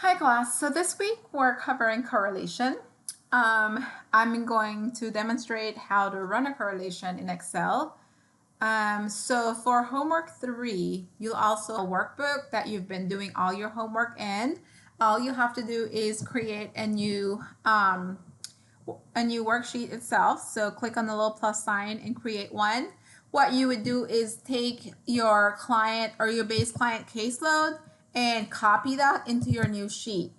Hi class, so this week we're covering correlation. I'm going to demonstrate how to run a correlation in Excel. So for homework 3, you'll also have a workbook that you've been doing all your homework in. All you have to do is create a new worksheet itself. So click on the little plus sign and create one. What you would do is take your client or your base client caseload and copy that into your new sheet.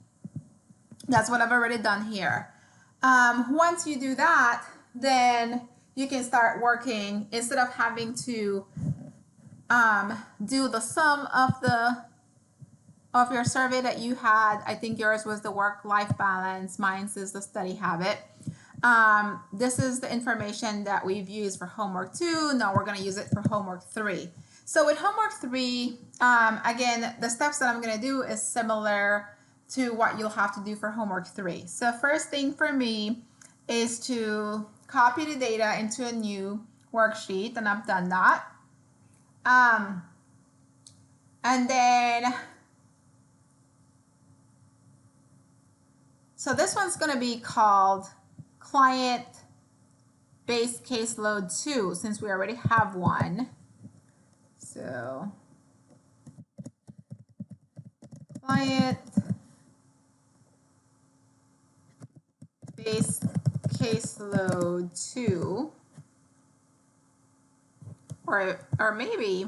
That's what I've already done here. Once you do that, then you can start working instead of having to do the sum of your survey that you had. I think yours was the work-life balance. Mine is the study habit. This is the information that we've used for homework 2. Now we're going to use it for homework 3. So with homework 3, again, the steps that I'm going to do is similar to what you'll have to do for homework 3. So first thing for me is to copy the data into a new worksheet, and I've done that. And then, so this one's going to be called client base caseload 2, since we already have one. So client base caseload 2, or maybe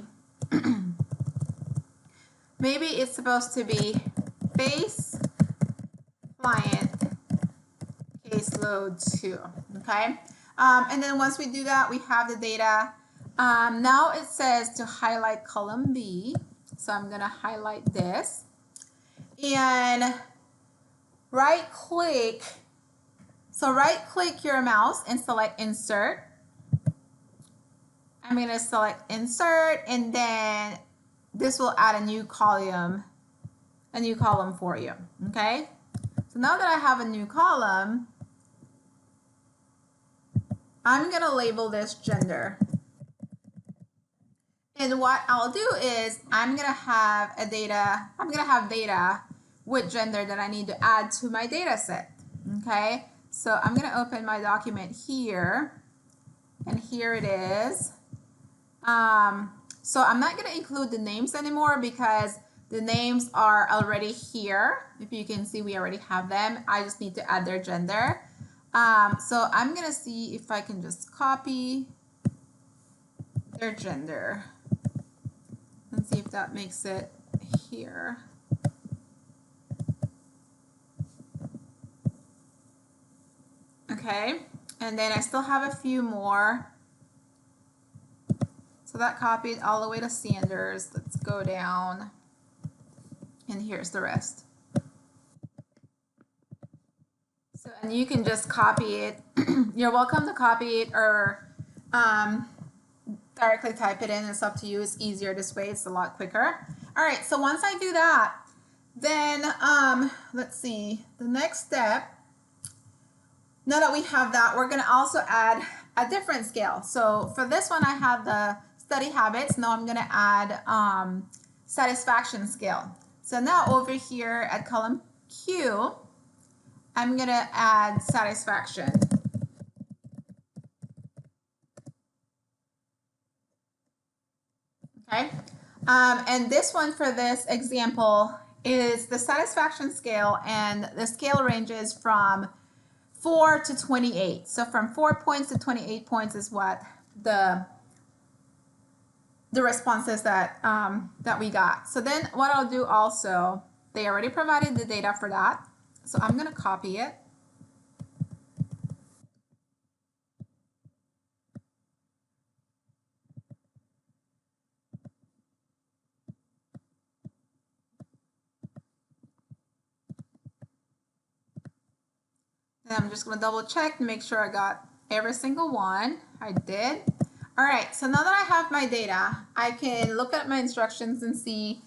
maybe it's supposed to be base client caseload 2. Okay, and then once we do that, we have the data. Now it says to highlight column B, so I'm going to highlight this and right click your mouse and select insert. I'm going to select insert, and then this will add a new column for you. Okay, so now that I have a new column, I'm going to label this gender. And what I'll do is I'm going to have data with gender that I need to add to my data set. Okay, so I'm going to open my document here, and here it is. So I'm not going to include the names anymore because the names are already here. If you can see, we already have them. I just need to add their gender. So I'm going to see if I can just copy their gender. Let's see if that makes it here. Okay, and then I still have a few more. So that copied all the way to Sanders. Let's go down, and here's the rest. So, and you can just copy it. You're welcome to copy it or directly type it in. It's up to you. It's easier this way. It's a lot quicker. All right, so once I do that, then let's see, the next step, now that we have that, we're going to also add a different scale. So for this one, I have the study habits. Now I'm going to add satisfaction scale. So now over here at column Q, I'm going to add satisfaction. Okay, and this one for this example is the satisfaction scale, and the scale ranges from 4 to 28. So from 4 points to 28 points is what the responses that we got. So then what I'll do also, they already provided the data for that. So I'm going to copy it. And I'm just going to double check to make sure I got every single one. I did. All right, so now that I have my data, I can look at my instructions and see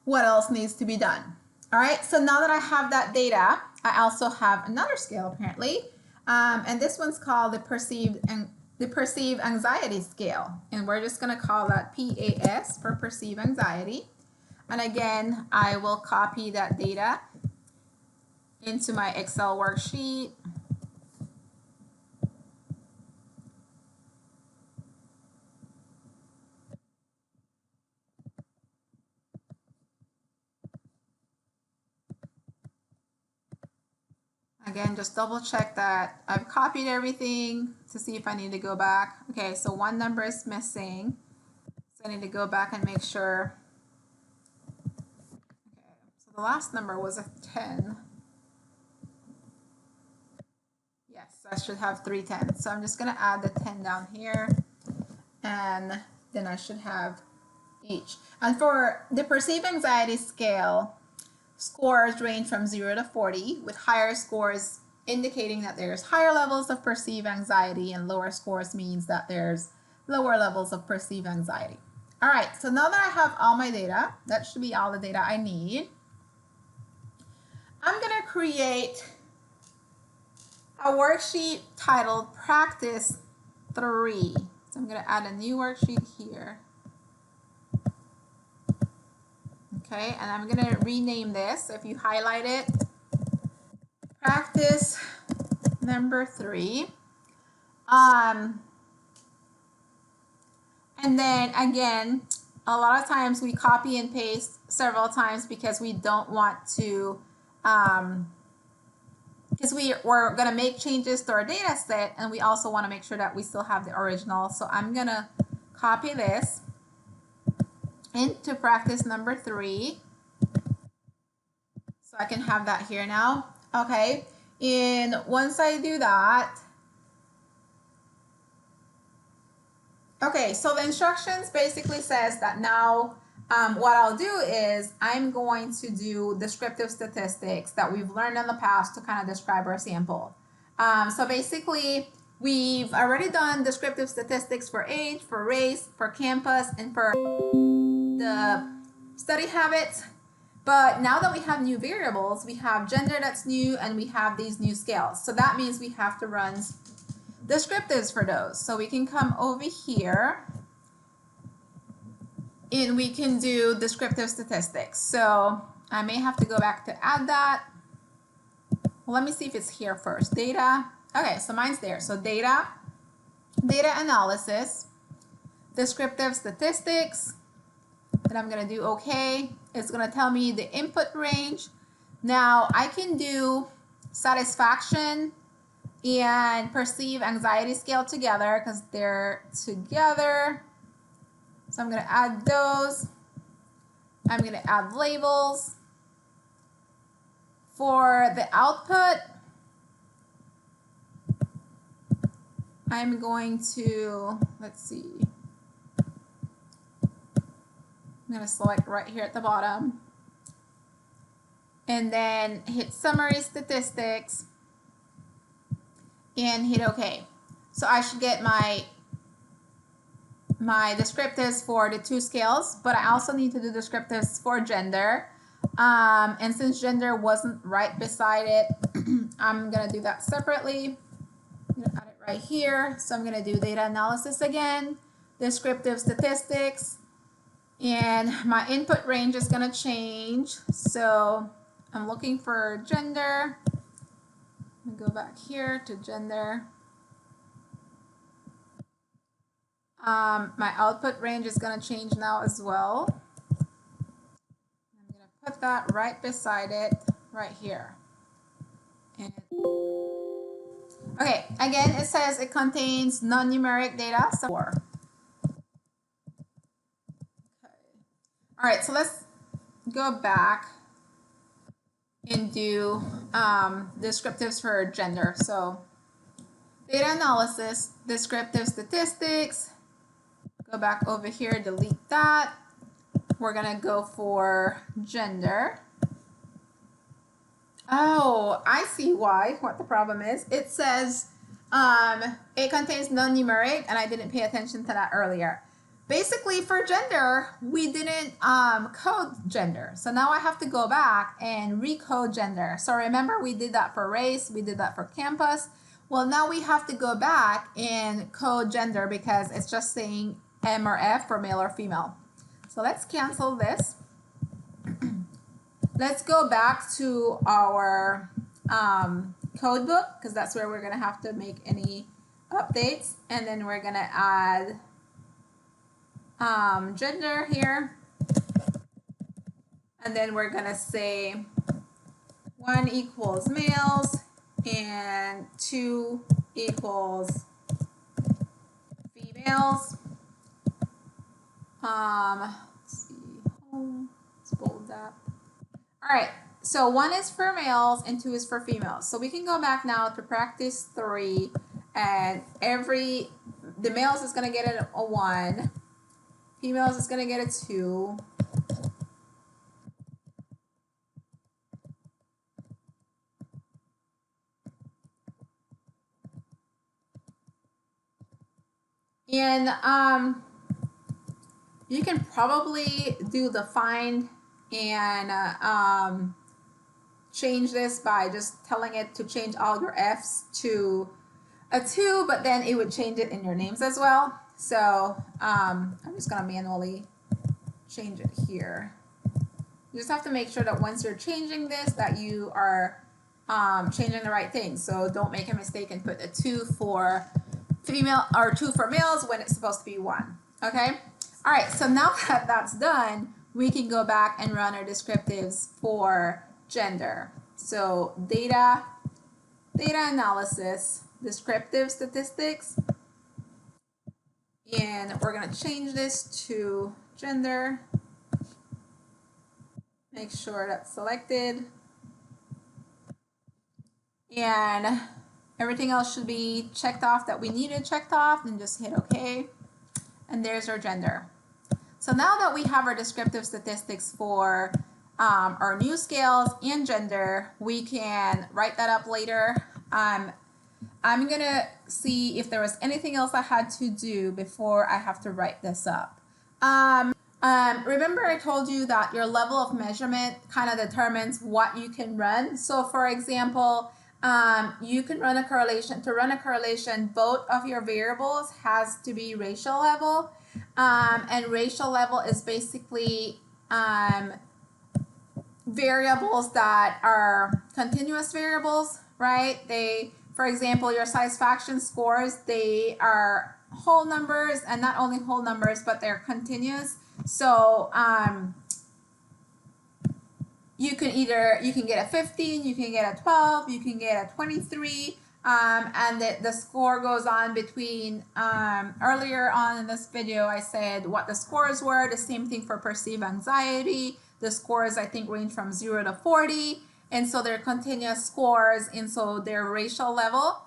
what else needs to be done. All right, so now that I have that data, I also have another scale apparently, and this one's called the perceived anxiety scale, and we're just going to call that PAS for perceived anxiety. And again, I will copy that data into my Excel worksheet. Again, just double check that I've copied everything to see if I need to go back. Okay, so one number is missing. So I need to go back and make sure. Okay, so the last number was a 10. Yes, I should have 3 10s. So I'm just gonna add the 10 down here, and then I should have each. And for the perceived anxiety scale, scores range from 0 to 40, with higher scores indicating that there's higher levels of perceived anxiety, and lower scores means that there's lower levels of perceived anxiety. All right, so now that I have all my data, that should be all the data I need. I'm gonna create a worksheet titled Practice 3. So I'm gonna add a new worksheet here. Okay, and I'm gonna rename this. So if you highlight it, practice number 3. And then again, a lot of times we copy and paste several times because we don't want to, because we're gonna make changes to our data set, and we also wanna make sure that we still have the original. So I'm gonna copy this into practice number 3. So I can have that here now. Okay, and once I do that, okay, so the instructions basically says that now what I'll do is I'm going to do descriptive statistics that we've learned in the past to kind of describe our sample. So basically, we've already done descriptive statistics for age, for race, for campus, and for the study habits. But now that we have new variables, we have gender that's new, and we have these new scales. So that means we have to run descriptives for those. So we can come over here and we can do descriptive statistics. So I may have to go back to add that. Well, let me see if it's here first. Data. Okay, so mine's there. So data analysis, descriptive statistics. Then I'm gonna do okay. It's gonna tell me the input range. Now I can do satisfaction and perceived anxiety scale together because they're together. So I'm gonna add those. I'm gonna add labels. For the output, I'm going to, let's see. I'm gonna select right here at the bottom and then hit summary statistics and hit OK. So I should get my descriptives for the 2 scales, but I also need to do descriptives for gender. And since gender wasn't right beside it, I'm gonna do that separately. I'm gonna add it right here. So I'm gonna do data analysis again, descriptive statistics, and my input range is gonna change. So I'm looking for gender. I'm gonna go back here to gender. My output range is gonna change now as well. I'm gonna put that right beside it, right here. And okay, again, it says it contains non-numeric data. So okay. All right, so let's go back and do descriptives for gender. So data analysis, descriptive statistics, go back over here, delete that. We're gonna go for gender. Oh, I see what the problem is. It says it contains non-numeric, and I didn't pay attention to that earlier. Basically, for gender, we didn't code gender. So now I have to go back and recode gender. So remember, we did that for race, we did that for campus. Well, now we have to go back and code gender because it's just saying M or F for male or female. So let's cancel this. Let's go back to our code book, because that's where we're going to have to make any updates. And then we're going to add gender here. And then we're going to say 1 equals males and 2 equals females. Let's see. Let's bold that. All right. So 1 is for males and 2 is for females. So we can go back now to practice 3, and the males is going to get a 1, females is going to get a 2. And you can probably do the find and change this by just telling it to change all your F's to a 2, but then it would change it in your names as well. So I'm just going to manually change it here. You just have to make sure that once you're changing this, that you are changing the right thing. So don't make a mistake and put a 2 for female or 2 for males when it's supposed to be 1. Okay? All right, so now that that's done, we can go back and run our descriptives for gender. So data analysis, descriptive statistics, and we're going to change this to gender. Make sure that's selected. And everything else should be checked off that we needed checked off, and just hit OK. And there's our gender. So now that we have our descriptive statistics for our new scales and gender, we can write that up later. I'm going to see if there was anything else I had to do before I have to write this up. Remember I told you that your level of measurement kind of determines what you can run. So for example, you can run a correlation. To run a correlation, both of your variables has to be racial level. And racial level is basically variables that are continuous variables, right? For example, your satisfaction scores, they are whole numbers, and not only whole numbers, but they're continuous. So you can get a 15, you can get a 12, you can get a 23, and the score goes on between, earlier on in this video, I said what the scores were. The same thing for perceived anxiety. The scores, I think, range from 0 to 40. And so they're continuous scores, and so they're racial level.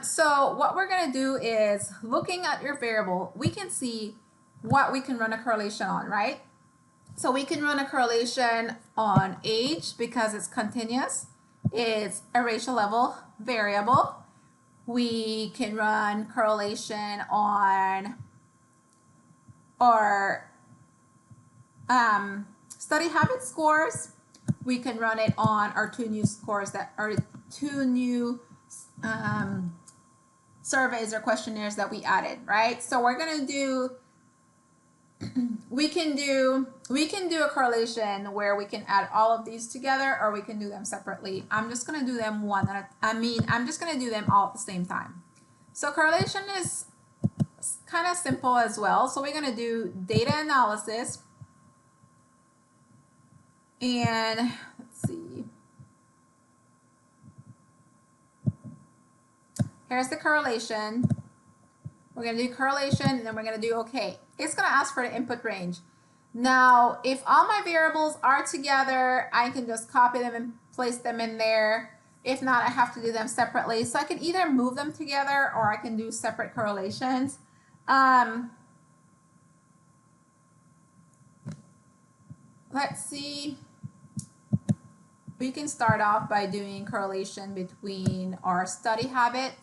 So what we're going to do is, looking at your variable, we can see what we can run a correlation on, right? So we can run a correlation on age because it's continuous. It's a racial level variable. We can run correlation on our study habit scores. We can run it on our 2 new scores that are 2 new surveys or questionnaires that we added, right? So we're going to do, we can do a correlation where we can add all of these together, or we can do them separately. I'm just going to do them I'm just going to do them all at the same time. So correlation is kind of simple as well. So we're going to do data analysis. And let's see. Here's the correlation. We're going to do correlation, and then we're going to do OK. It's going to ask for the input range. Now, if all my variables are together, I can just copy them and place them in there. If not, I have to do them separately. So I can either move them together, or I can do separate correlations. Let's see. We can start off by doing correlation between our study habit.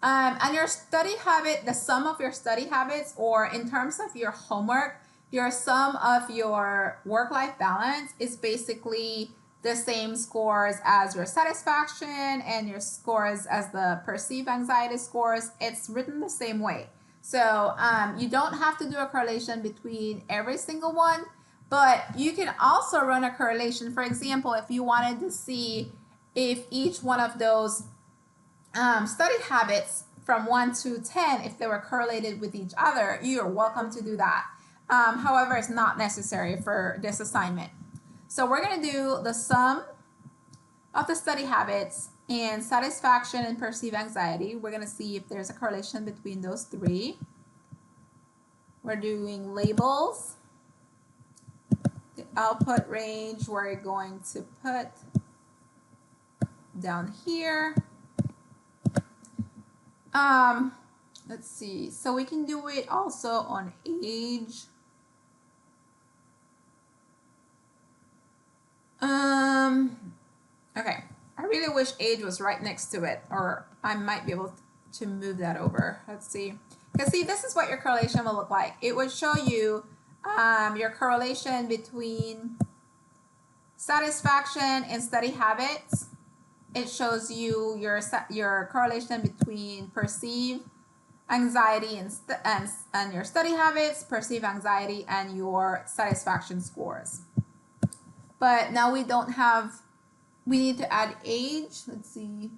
And your study habit, the sum of your study habits, or in terms of your homework, your sum of your work-life balance is basically the same scores as your satisfaction and your scores as the perceived anxiety scores. It's written the same way. So you don't have to do a correlation between every single one, but you can also run a correlation. For example, if you wanted to see if each one of those study habits from 1 to 10, if they were correlated with each other, you're welcome to do that. However, it's not necessary for this assignment. So we're going to do the sum of the study habits and satisfaction and perceived anxiety. We're going to see if there's a correlation between those three. We're doing labels. The output range we're going to put down here. Let's see. So we can do it also on age. Okay. I really wish age was right next to it, or I might be able to move that over. Let's see. Because see, this is what your correlation will look like. It would show you your correlation between satisfaction and study habits. It shows you your correlation between perceived anxiety and your study habits, perceived anxiety, and your satisfaction scores. But now we don't have, we need to add age. Let's see.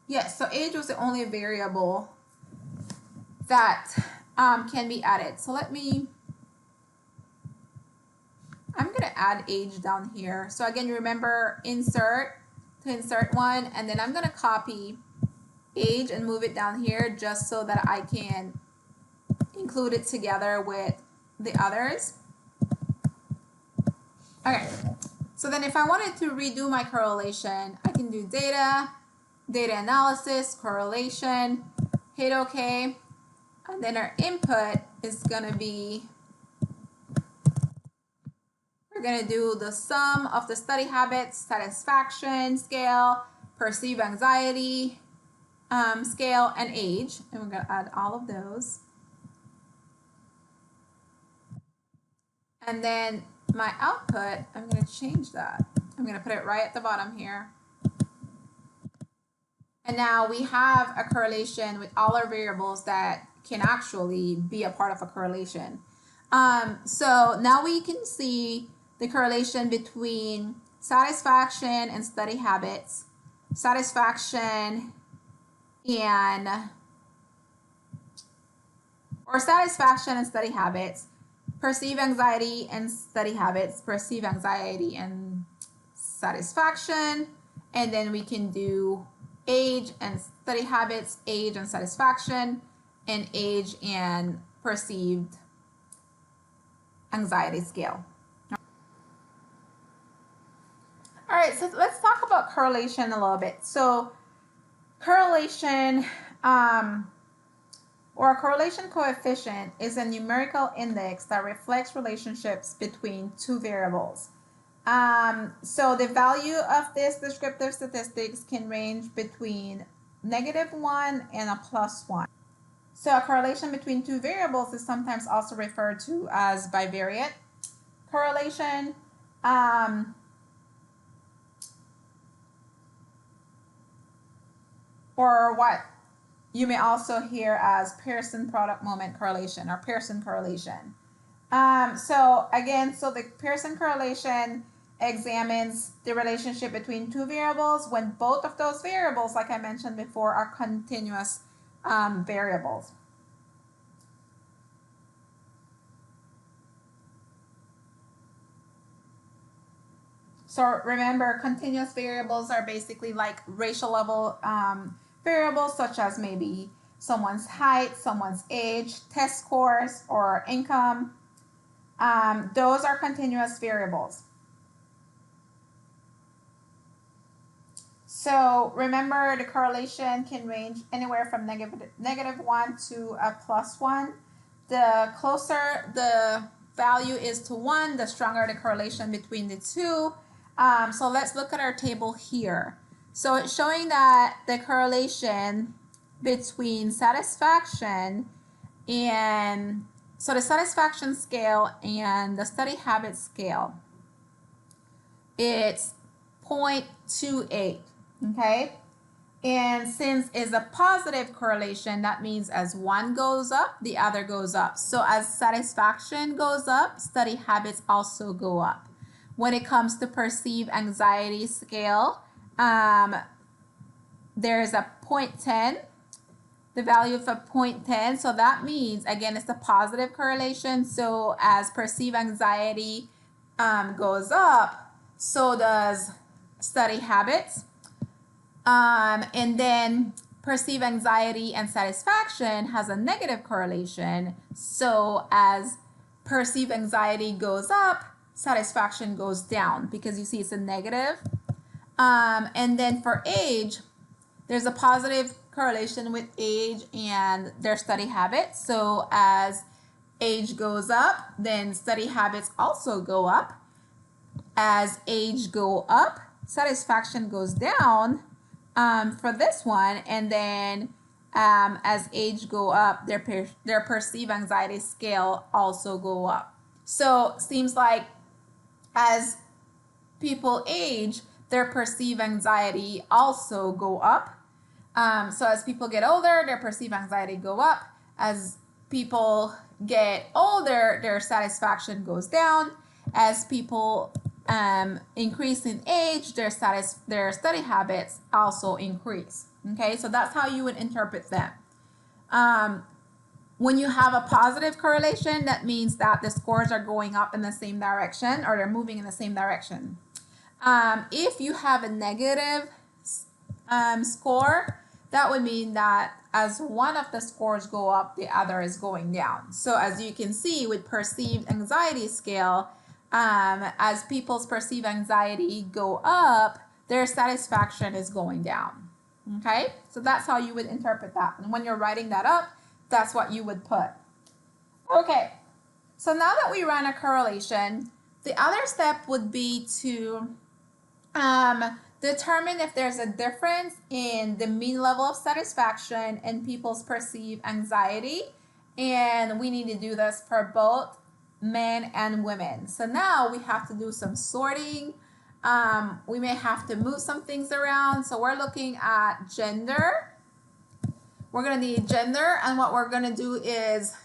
Yes, so age was the only variable that can be added. So I'm going to add age down here. So again, you remember insert one, and then I'm going to copy age and move it down here just so that I can include it together with the others. Okay, so then if I wanted to redo my correlation, I can do data analysis, correlation, hit OK, and then our input is going to be, we're going to do the sum of the study habits, satisfaction scale, perceived anxiety scale, and age, and we're going to add all of those. And then my output, I'm going to change that. I'm going to put it right at the bottom here. And now we have a correlation with all our variables that can actually be a part of a correlation. So now we can see the correlation between satisfaction and study habits, satisfaction and study habits, perceived anxiety and study habits, perceived anxiety and satisfaction, and then we can do age and study habits, age and satisfaction, and age and perceived anxiety scale. All right, so let's talk about correlation a little bit. So correlation or a correlation coefficient is a numerical index that reflects relationships between two variables. So the value of this descriptive statistics can range between -1 and a +1. So a correlation between two variables is sometimes also referred to as bivariate correlation. Or what you may also hear as Pearson product moment correlation or Pearson correlation. So the Pearson correlation examines the relationship between two variables when both of those variables, like I mentioned before, are continuous variables. So remember, continuous variables are basically like racial level variables, such as maybe someone's height, someone's age, test scores, or income. Those are continuous variables. So remember, the correlation can range anywhere from -1 to a +1. The closer the value is to 1, the stronger the correlation between the two. So let's look at our table here. So it's showing that the correlation between satisfaction and, so the satisfaction scale and the study habit scale, it's 0.28, okay? And since it's a positive correlation, that means as one goes up, the other goes up. So as satisfaction goes up, study habits also go up. when it comes to perceived anxiety scale, there's a 0.10, the value of a 0.10. So that means, again, it's a positive correlation. So as perceived anxiety goes up, so does study habits. And then perceived anxiety and satisfaction has a negative correlation. So as perceived anxiety goes up, satisfaction goes down, because you see it's a negative. And then for age, there's a positive correlation with age and their study habits. So as age goes up, then study habits also go up. As age go up, satisfaction goes down for this one. And then as age go up, their perceived anxiety scale also go up. So seems like as people age, their perceived anxiety also go up. So as people get older, their perceived anxiety go up. As people get older, their satisfaction goes down. As people increase in age, their study habits also increase. Okay, so that's how you would interpret them. When you have a positive correlation, that means that the scores are going up in the same direction, or they're moving in the same direction. If you have a negative score, that would mean that as one of the scores go up, the other is going down. So as you can see with perceived anxiety scale, as people's perceived anxiety go up, their satisfaction is going down. Okay, so that's how you would interpret that. And when you're writing that up, that's what you would put. Okay, so now that we ran a correlation, the other step would be to determine if there's a difference in the mean level of satisfaction and people's perceived anxiety. And we need to do this for both men and women. So now we have to do some sorting. We may have to move some things around. So we're looking at gender. We're going to need gender, and what we're going to do is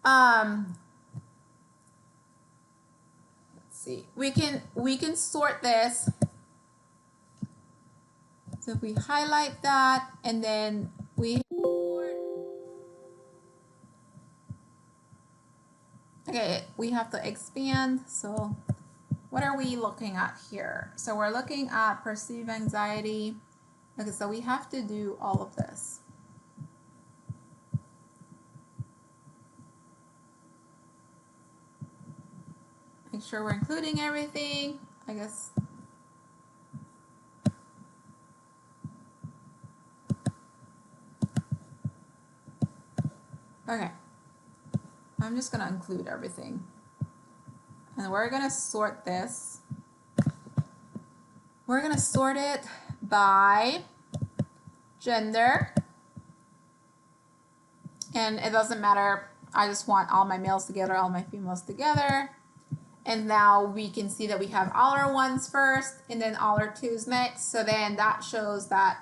let's see. We can sort this. So if we highlight that and then we sort. Okay, we have to expand. So what are we looking at here? So we're looking at perceived anxiety. Okay, so we have to do all of this. Make sure we're including everything, I guess. Okay, I'm just gonna include everything. And we're gonna sort this. We're gonna sort it by gender. And it doesn't matter, I just want all my males together, all my females together. And now we can see that we have all our ones first and then all our twos next. So then that shows that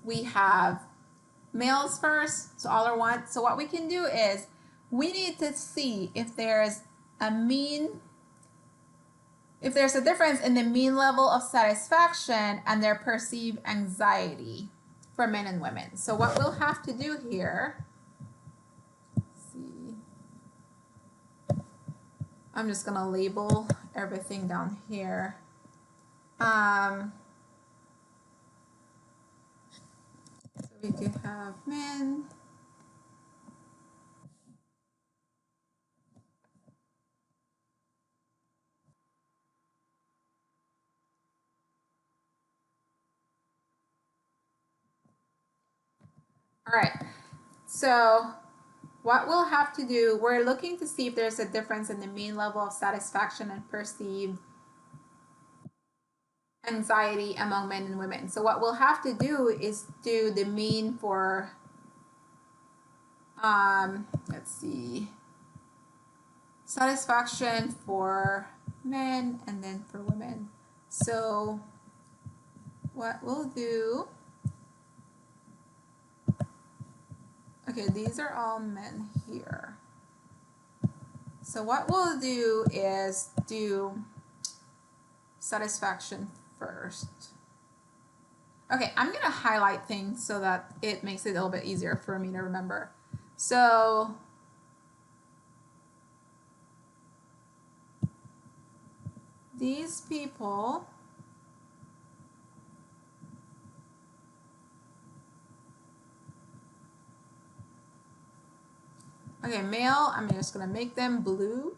we have males first, so all our ones. So what we can do is we need to see if there's a difference in the mean level of satisfaction and their perceived anxiety for men and women. So what we'll have to do here, I'm just gonna label everything down here. So we could have men. All right, so what we'll have to do, we're looking to see if there's a difference in the mean level of satisfaction and perceived anxiety among men and women. So what we'll have to do is do the mean for, let's see, satisfaction for men and then for women. So what we'll do, okay, these are all men here. So what we'll do is do satisfaction first. Okay, I'm gonna highlight things so that it makes it a little bit easier for me to remember. So these people okay, male, I'm just gonna make them blue.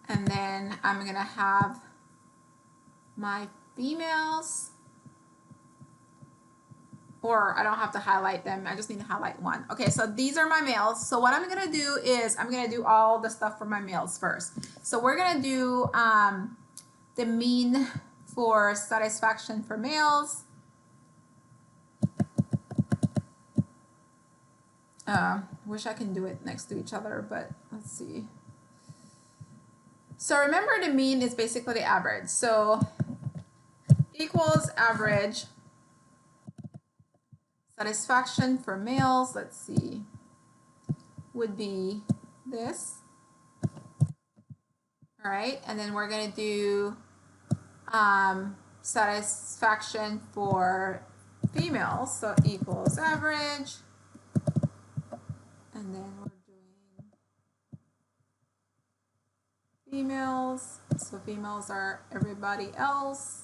And then I'm gonna have my females, or I don't have to highlight them, I just need to highlight one. Okay, so these are my males. So what I'm gonna do is I'm gonna do all the stuff for my males first. So we're gonna do the mean for satisfaction for males. Wish I can do it next to each other, but let's see. So remember, the mean is basically the average. So equals average satisfaction for males, let's see, would be this. All right, and then we're gonna do satisfaction for females, so equals average, and then we're doing females, so females are everybody else.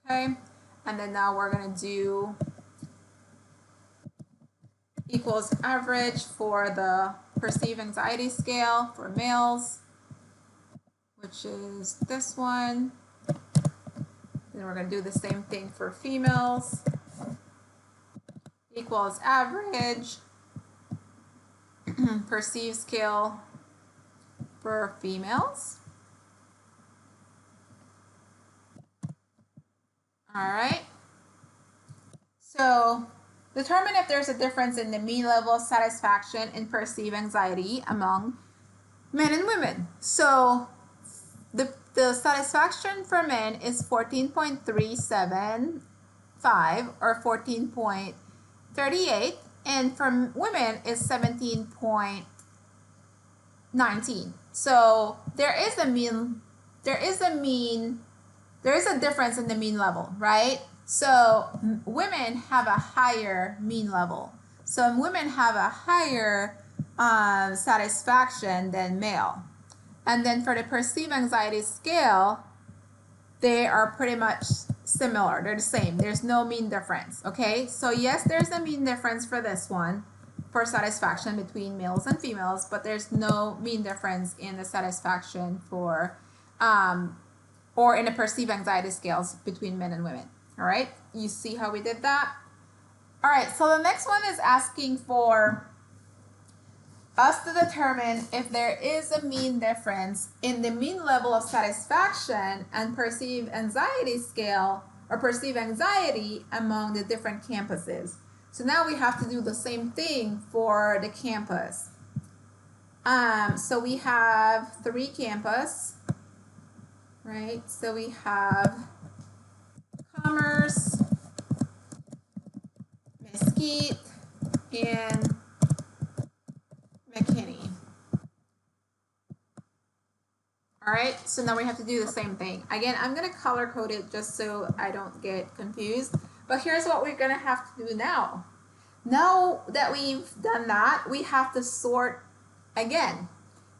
Okay, and then now we're gonna do equals average for the perceived anxiety scale for males, which is this one. Then we're going to do the same thing for females. Equals average perceived scale for females. All right. So determine if there's a difference in the mean level of satisfaction and perceived anxiety among men and women. So the satisfaction for men is 14.375 or 14.38, and for women is 17.19. So there is a difference in the mean level, right? So women have a higher mean level. So women have a higher satisfaction than male. And then for the perceived anxiety scale, they are pretty much similar. They're the same. There's no mean difference, okay? So yes, there's a mean difference for this one, for satisfaction between males and females, but there's no mean difference in the satisfaction for, or in the perceived anxiety scales between men and women, all right? You see how we did that? All right, so the next one is asking for us to determine if there is a mean difference in the mean level of satisfaction and perceived anxiety scale or perceived anxiety among the different campuses. So now we have to do the same thing for the campus. So we have 3 campus, right? So we have Commerce, Mesquite, and McKinney. All right, so now we have to do the same thing. Again, I'm gonna color code it just so I don't get confused, but here's what we're gonna have to do now. Now that we've done that, we have to sort again.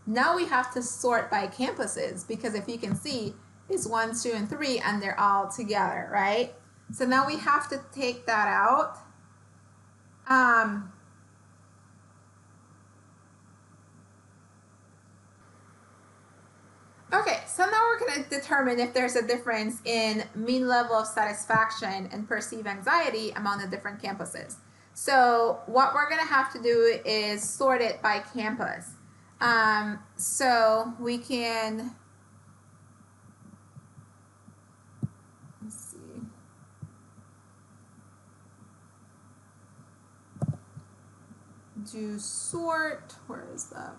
Now we have to sort by campuses, because if you can see, it's 1, 2, and 3, and they're all together, right? So now we have to take that out. Okay, so now we're going to determine if there's a difference in mean level of satisfaction and perceived anxiety among the different campuses. So what we're going to have to do is sort it by campus. So we can, let's see. Do sort, where is that?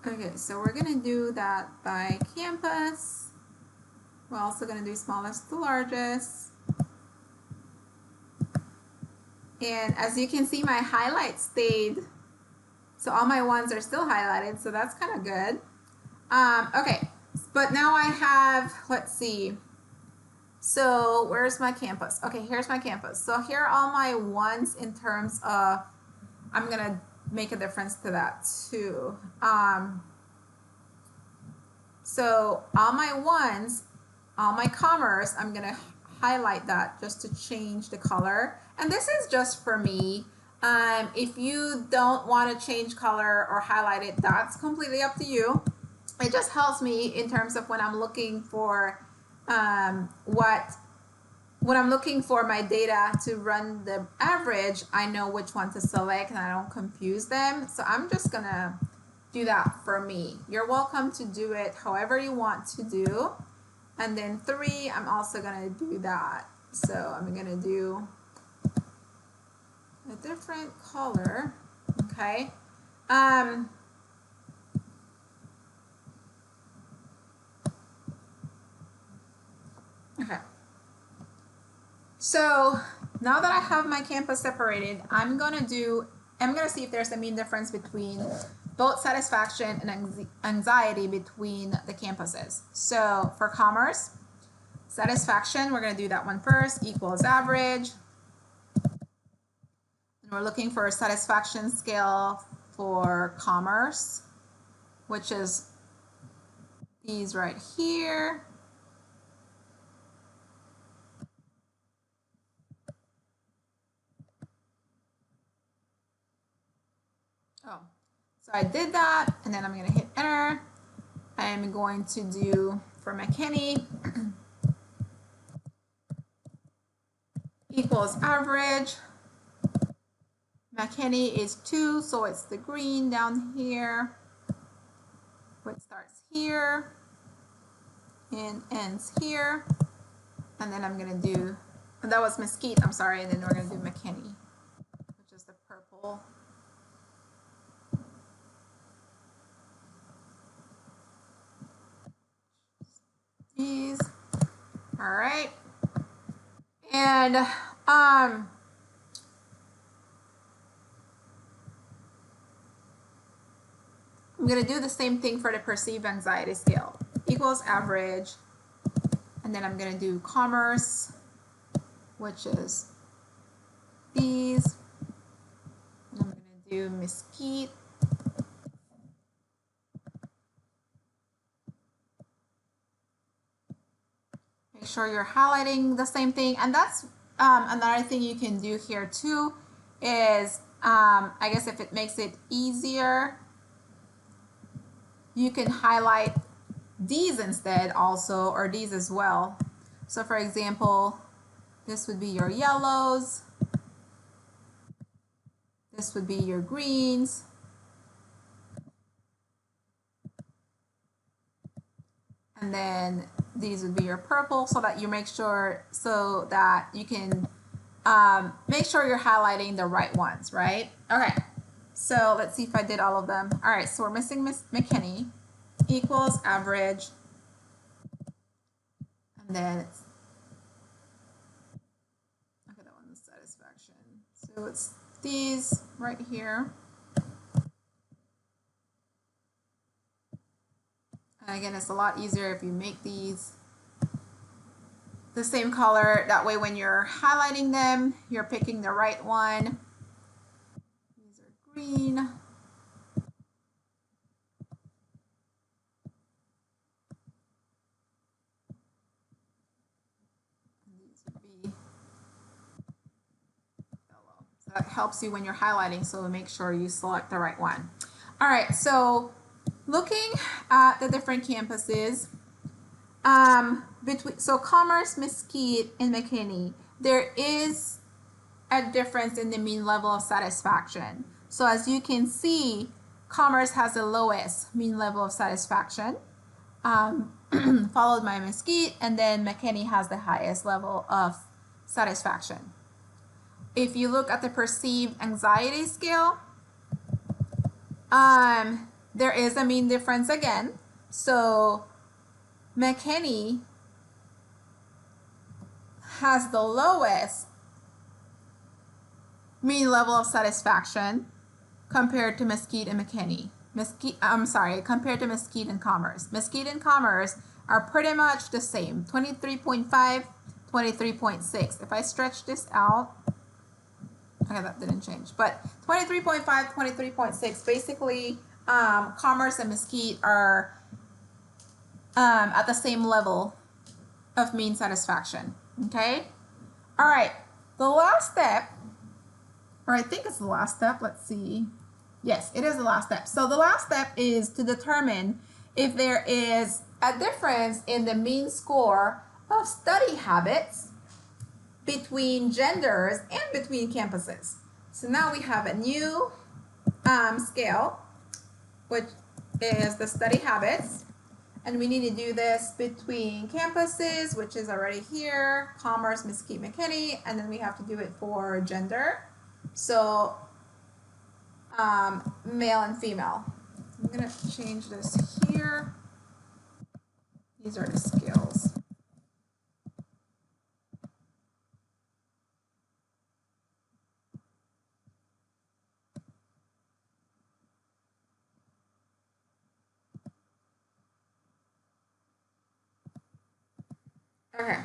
Okay, so we're gonna do that by campus. We're also going to do smallest to largest. And as you can see, my highlights stayed. So all my ones are still highlighted. So that's kind of good. Okay. But now I have, let's see. So where's my campus? Okay, here's my campus. So here are all my ones in terms of, I'm going to make a difference to that too. So all my ones, all my commerce, I'm going to highlight that just to change the color. And this is just for me. If you don't want to change color or highlight it, that's completely up to you. It just helps me in terms of when I'm looking for when I'm looking for my data to run the average, I know which one to select and I don't confuse them. So I'm just gonna do that for me. You're welcome to do it however you want to do. And then 3, I'm also gonna do that. So I'm gonna do a different color, okay? Okay. So now that I have my campus separated, I'm gonna see if there's a mean difference between both satisfaction and anxiety between the campuses. So for commerce, satisfaction, we're gonna do that one first, equals average. And we're looking for a satisfaction scale for commerce, which is these right here. Oh, so I did that, and then I'm gonna hit enter. I'm going to do for McKinney equals average. McKinney is 2, so it's the green down here. It starts here and ends here. And then I'm gonna do, and that was Mesquite, I'm sorry, and then we're gonna do McKinney, which is the purple. These, all right. And I'm gonna do the same thing for the perceived anxiety scale. Equals average, and then I'm gonna do commerce, which is these. And I'm gonna do Mesquite. Make sure you're highlighting the same thing. And that's another thing you can do here too is, I guess if it makes it easier, you can highlight these instead also, or these as well. So for example, this would be your yellows. This would be your greens. And then these would be your purple, so that you make sure, so that you can make sure you're highlighting the right ones, right? Okay, so let's see if I did all of them. All right, so we're missing McKinney, equals average, and then it's, okay, that one's satisfaction. So it's these right here. And again, it's a lot easier if you make these the same color. That way when you're highlighting them, you're picking the right one. These are green. And these would be yellow. So that helps you when you're highlighting, so make sure you select the right one. All right, so looking at the different campuses, so Commerce, Mesquite, and McKinney, there is a difference in the mean level of satisfaction. So as you can see, Commerce has the lowest mean level of satisfaction, followed by Mesquite, and then McKinney has the highest level of satisfaction. If you look at the perceived anxiety scale, there is a mean difference again. So McKinney has the lowest mean level of satisfaction compared to Mesquite and McKinney. Compared to Mesquite and Commerce. Mesquite and Commerce are pretty much the same, 23.5, 23.6. If I stretch this out, okay, that didn't change, but 23.5, 23.6, basically Commerce and Mesquite are at the same level of mean satisfaction, okay? All right, the last step, or I think it's the last step, let's see. Yes, it is the last step. So the last step is to determine if there is a difference in the mean score of study habits between genders and between campuses. So now we have a new scale, which is the study habits. And we need to do this between campuses, which is already here, Commerce, Mesquite, McKinney, and then we have to do it for gender. So male and female. I'm gonna change this here. These are the scales. Okay.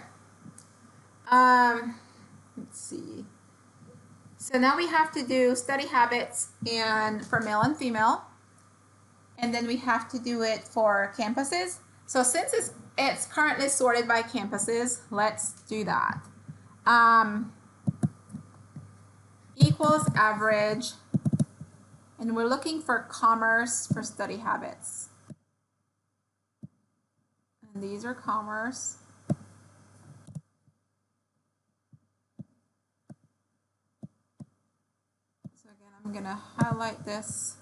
Let's see. So now we have to do study habits and for male and female. And then we have to do it for campuses. So since it's currently sorted by campuses, let's do that. Equals average. And we're looking for Commerce for study habits. And these are Commerce. So again, I'm going to highlight this.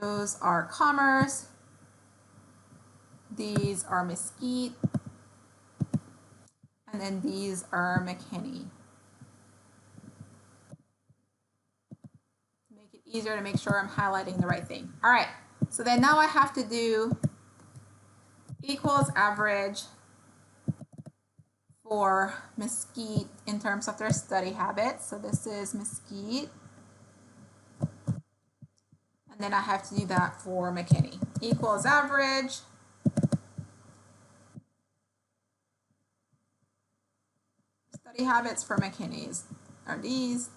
Those are Commerce. These are Mesquite. And then these are McKinney. Make it easier to make sure I'm highlighting the right thing. All right, so then now I have to do equals average for Mesquite in terms of their study habits. So this is Mesquite. And then I have to do that for McKinney. Equals average. Study habits for McKinney's are these.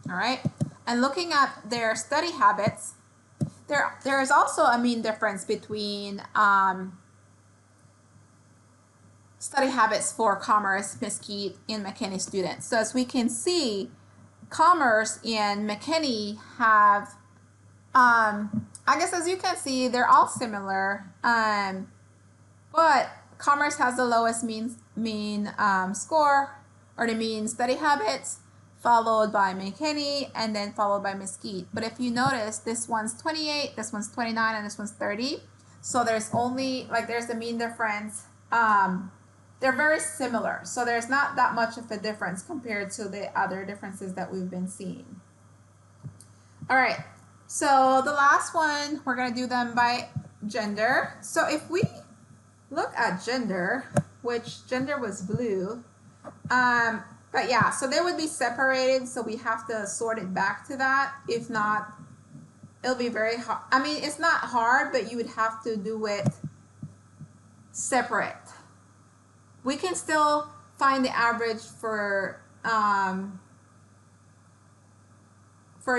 All right. And looking at their study habits, there is also a mean difference between study habits for Commerce, Mesquite, and McKinney students. So as we can see, Commerce and McKinney have I guess as you can see, they're all similar, but Commerce has the lowest mean score, or the mean study habits, followed by McKinney, and then followed by Mesquite. But if you notice, this one's 28, this one's 29, and this one's 30. So there's only, there's the mean difference. They're very similar. So there's not that much of a difference compared to the other differences that we've been seeing. All right. So the last one, we're going to do them by gender. So if we look at gender, which gender was blue, but yeah, so they would be separated. So we have to sort it back to that. If not, it'll be very hard. I mean, it's not hard, but you would have to do it separate. We can still find the average for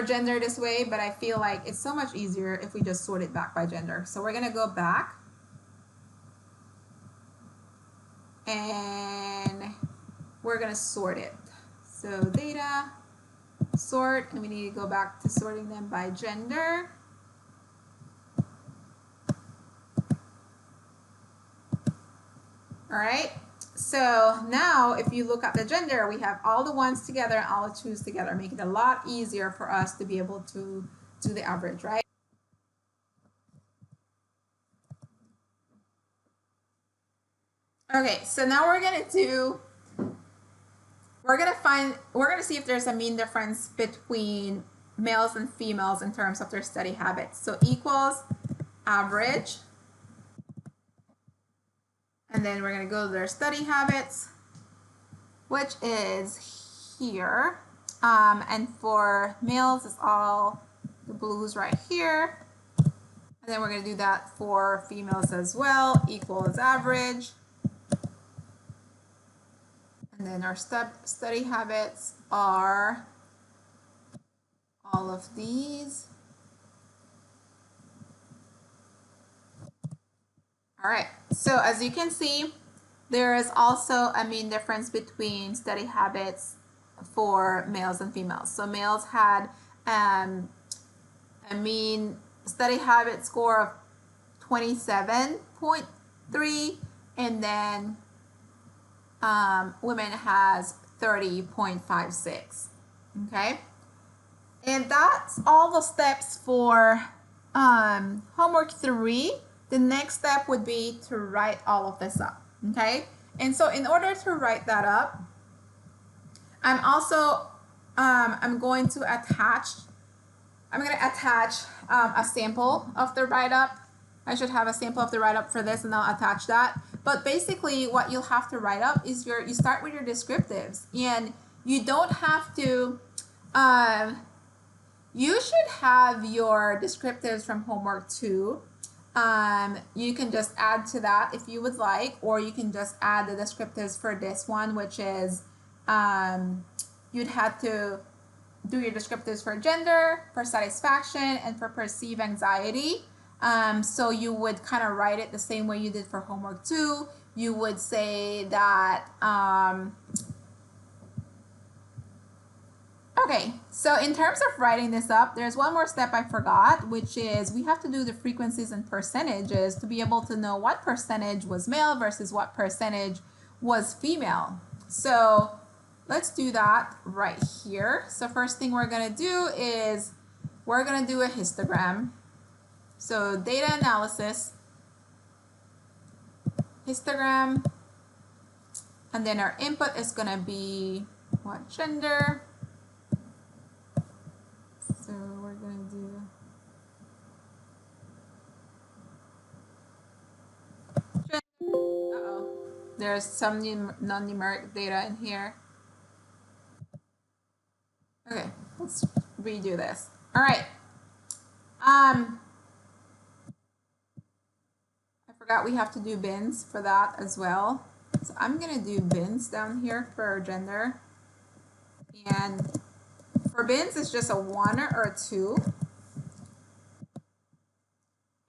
gender this way, but I feel like it's so much easier if we just sort it back by gender. So we're going to go back and we're going to sort it. So data, sort, and we need to go back to sorting them by gender. All right. So now if you look at the gender, we have all the ones together and all the twos together, making it a lot easier for us to be able to do the average, right? Okay, so now we're gonna see if there's a mean difference between males and females in terms of their study habits. So equals average. And then we're going to go to their study habits, which is here. And for males, it's all the blues right here. And then we're going to do that for females as well, equal as average. And then our study habits are all of these. All right, so as you can see, there is also a mean difference between study habits for males and females. So males had a mean study habit score of 27.3, and then women has 30.56. Okay, and that's all the steps for homework 3. The next step would be to write all of this up. Okay, and so in order to write that up, I'm also I'm going to attach a sample of the write-up. I should have a sample of the write-up for this, and I'll attach that. But basically, what you'll have to write up is you start with your descriptives, and you don't have to. You should have your descriptives from homework 2. You can just add to that if you would like, or you can just add the descriptives for this one, which is you'd have to do your descriptives for gender, for satisfaction, and for perceived anxiety. So you would kind of write it the same way you did for homework 2. You would say that, okay, so in terms of writing this up, there's one more step I forgot, which is we have to do the frequencies and percentages to be able to know what percentage was male versus what percentage was female. So let's do that right here. So first thing we're going to do is we're going to do a histogram. So data analysis, histogram, and then our input is going to be what gender. So we're going to do gender. Uh-oh, there's some non-numeric data in here. Okay, let's redo this. All right. I forgot we have to do bins for that as well. So I'm going to do bins down here for gender. And for bins, it's just a 1 or a 2.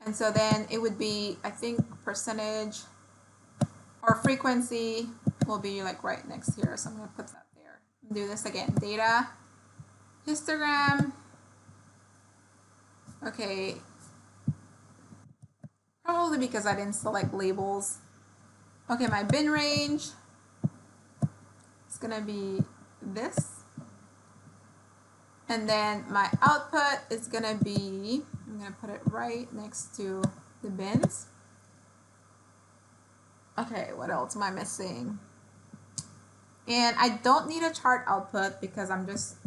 And so then it would be, I think, percentage or frequency will be like right next here. So I'm going to put that there. Do this again. Data, histogram. Okay. Probably because I didn't select labels. Okay, my bin range is going to be this. And then my output is going to be, I'm going to put it right next to the bins. Okay, what else am I missing? And I don't need a chart output because I'm just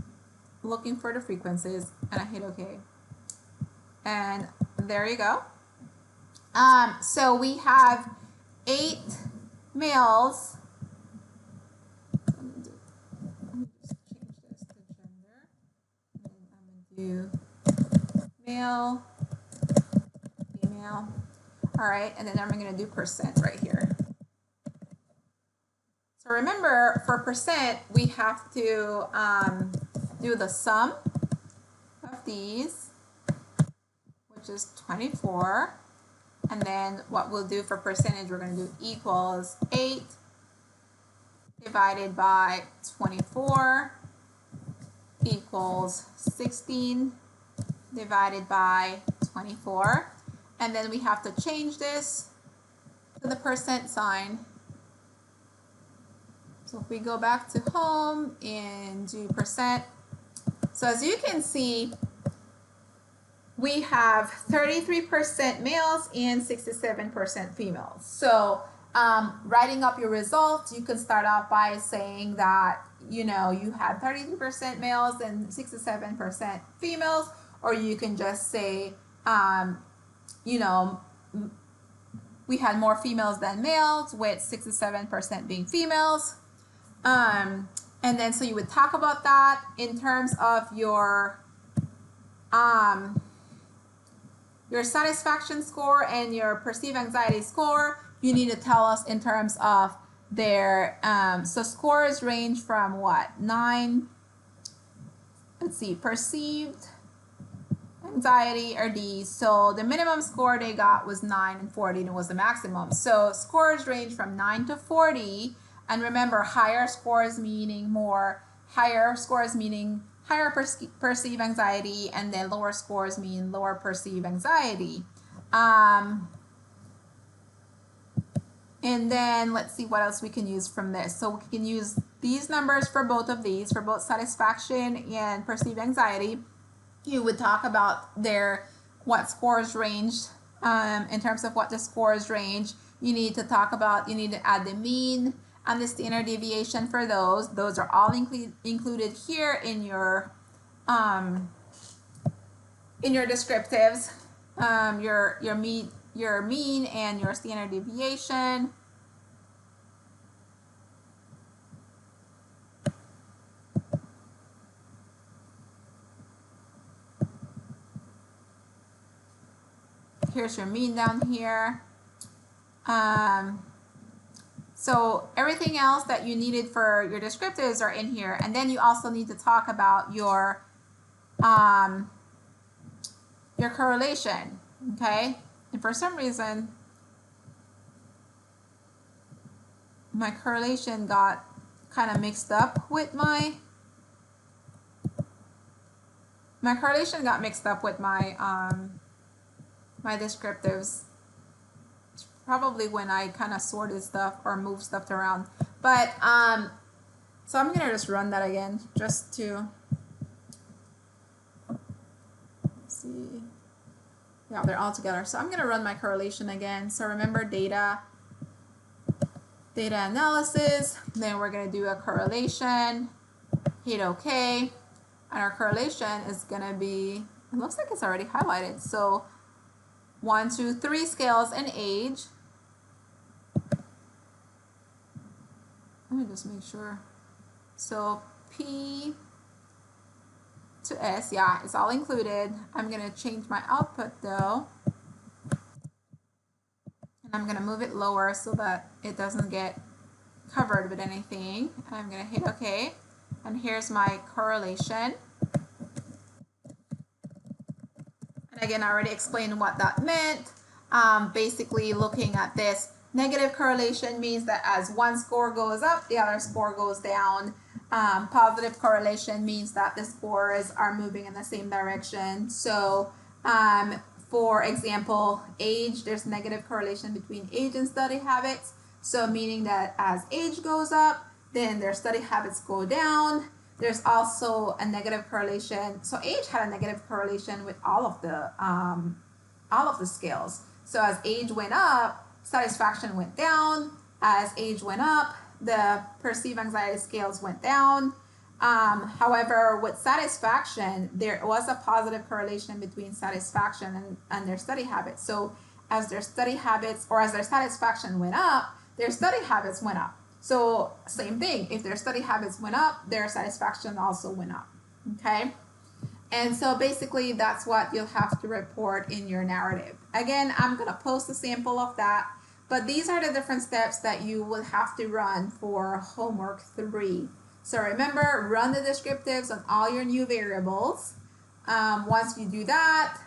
looking for the frequencies, and I hit OK. And there you go. So we have 8 males. Let me just change this to gender. And I'm going to do male, female. All right, and then I'm going to do percent right here. So remember, for percent, we have to do the sum of these, which is 24. And then what we'll do for percentage, we're going to do equals 8 divided by 24 equals 16 divided by 24. And then we have to change this to the percent sign. So if we go back to home and do percent, so as you can see, we have 33% males and 67% females. So writing up your results, you can start off by saying that, you know, you had 33% males and 67% females, or you can just say, you know, we had more females than males, with 67% being females. And then so you would talk about that in terms of your satisfaction score and your perceived anxiety score. You need to tell us in terms of their so scores range from what? 9, let's see, perceived anxiety or D. So the minimum score they got was 9, and 40 was the maximum. So scores range from 9 to 40. And remember, higher scores meaning higher perceived anxiety, and then lower scores mean lower perceived anxiety. And then let's see what else we can use from this. So we can use these numbers for both of these, for both satisfaction and perceived anxiety. You would talk about what scores ranged. In terms of what the scores range, you need to add the mean and the standard deviation for those. Those are all included here in your descriptives. Your mean and your standard deviation. Here's your mean down here. So everything else that you needed for your descriptives are in here. And then you also need to talk about your correlation, okay? And for some reason, my correlation got kind of mixed up with my my descriptives. It's probably when I kind of sorted stuff or moved stuff around. But so I'm gonna just run that again just to see. Yeah, they're all together. So I'm gonna run my correlation again. So remember data analysis, then we're gonna do a correlation, hit OK, and our correlation is gonna be, it looks like it's already highlighted. So 1, 2, 3 scales and age. Let me just make sure. So P to S, yeah, it's all included. I'm gonna change my output though. And I'm gonna move it lower so that it doesn't get covered with anything. And I'm gonna hit OK. And here's my correlation. And again, I already explained what that meant. Basically looking at this, negative correlation means that as one score goes up, the other score goes down. Positive correlation means that the scores are moving in the same direction. So for example, age, there's negative correlation between age and study habits. So meaning that as age goes up, then their study habits go down. There's also a negative correlation. So age had a negative correlation with all of the scales. So as age went up, satisfaction went down. As age went up, the perceived anxiety scales went down. However, with satisfaction, there was a positive correlation between satisfaction and their study habits. So as their study habits, or as their satisfaction went up, their study habits went up. So same thing, if their study habits went up, their satisfaction also went up, okay? And so basically that's what you'll have to report in your narrative. Again, I'm gonna post a sample of that, but these are the different steps that you will have to run for homework 3. So remember, run the descriptives on all your new variables. Once you do that,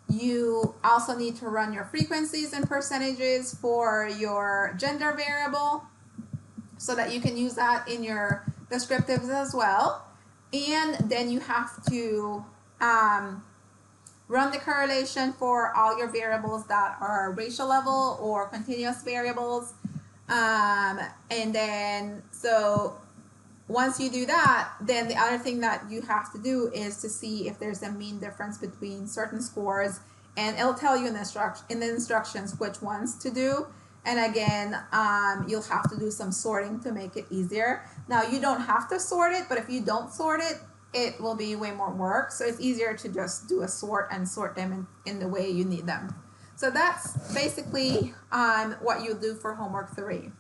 you also need to run your frequencies and percentages for your gender variable so that you can use that in your descriptives as well. And then you have to run the correlation for all your variables that are racial level or continuous variables. And then, so once you do that, then the other thing that you have to do is to see if there's a mean difference between certain scores, and it'll tell you in the instructions which ones to do. And again, you'll have to do some sorting to make it easier. Now, you don't have to sort it, but if you don't sort it, it will be way more work. So it's easier to just do a sort and sort them in the way you need them. So that's basically what you do for homework 3.